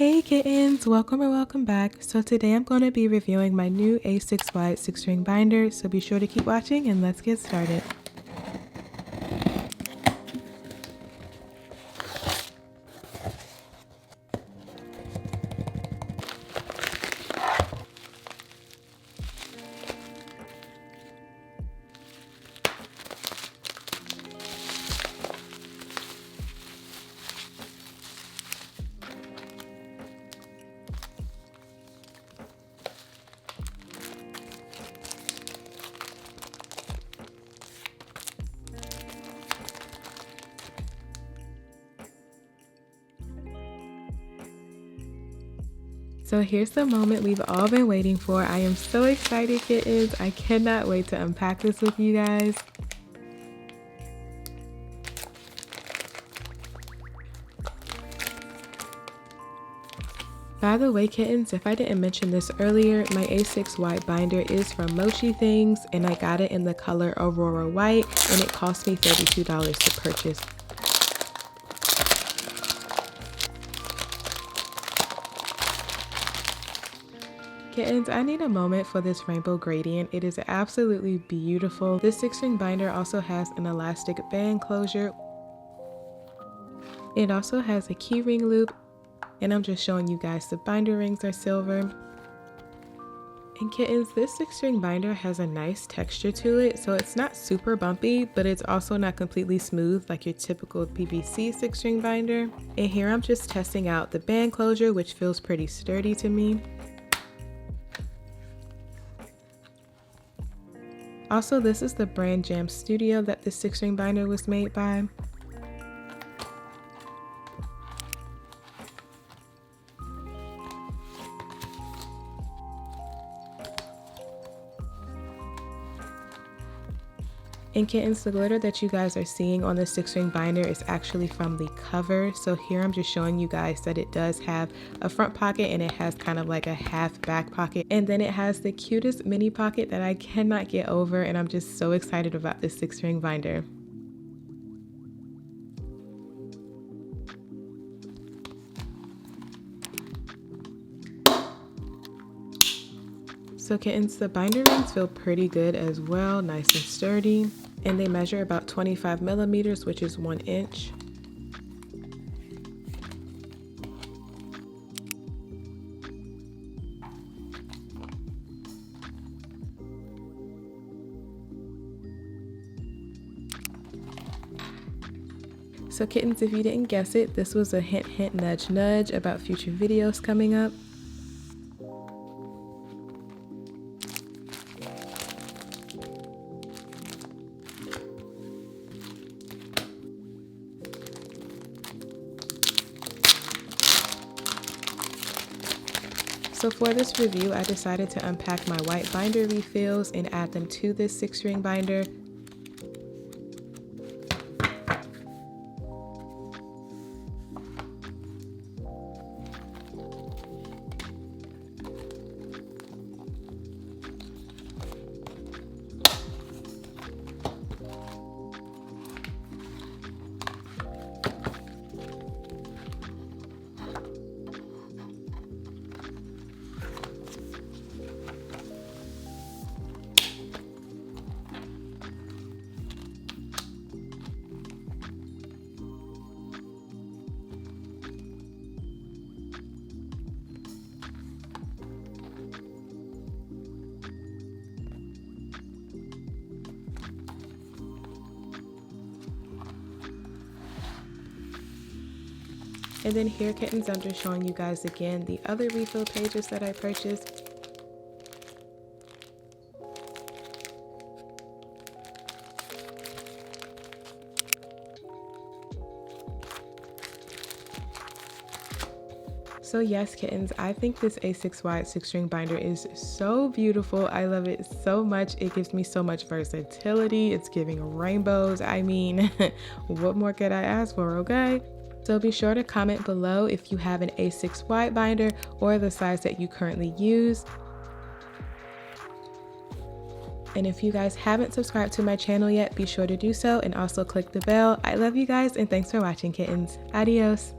Hey kittens, welcome or welcome back. So today I'm going to be reviewing my new A6 wide 6-string binder, so be sure to keep watching and let's get started. So here's the moment we've all been waiting for. I am so excited, kittens. I cannot wait to unpack this with you guys. By the way, kittens, if I didn't mention this earlier, my A6 wide binder is from Mochi Things and I got it in the color Aurora White and it cost me $32 to purchase. Kittens, I need a moment for this rainbow gradient. It is absolutely beautiful. This 6-string binder also has an elastic band closure. It also has a key ring loop, and I'm just showing you guys the binder rings are silver. And kittens, this 6-string binder has a nice texture to it, so it's not super bumpy, but it's also not completely smooth like your typical PVC 6-string binder. And here I'm just testing out the band closure, which feels pretty sturdy to me. Also, this is the brand Jam Studio that this 6-string binder was made by. And kittens, the glitter that you guys are seeing on the 6-string binder is actually from the cover. So here I'm just showing you guys that it does have a front pocket and it has kind of like a half back pocket. And then it has the cutest mini pocket that I cannot get over, and I'm just so excited about this 6-string binder. So kittens, the binder rings feel pretty good as well, nice and sturdy, and they measure about 25 millimeters, which is 1 inch. So kittens, if you didn't guess it, this was a hint, hint, nudge, nudge about future videos coming up. So for this review, I decided to unpack my white binder refills and add them to this 6-string binder. And then here, kittens, I'm just showing you guys again the other refill pages that I purchased. So yes, kittens, I think this A6 wide 6-string binder is so beautiful. I love it so much. It gives me so much versatility. It's giving rainbows. I mean, what more could I ask for, okay? So be sure to comment below if you have an A6 wide binder or the size that you currently use. And if you guys haven't subscribed to my channel yet, be sure to do so and also click the bell. I love you guys and thanks for watching, kittens. Adios.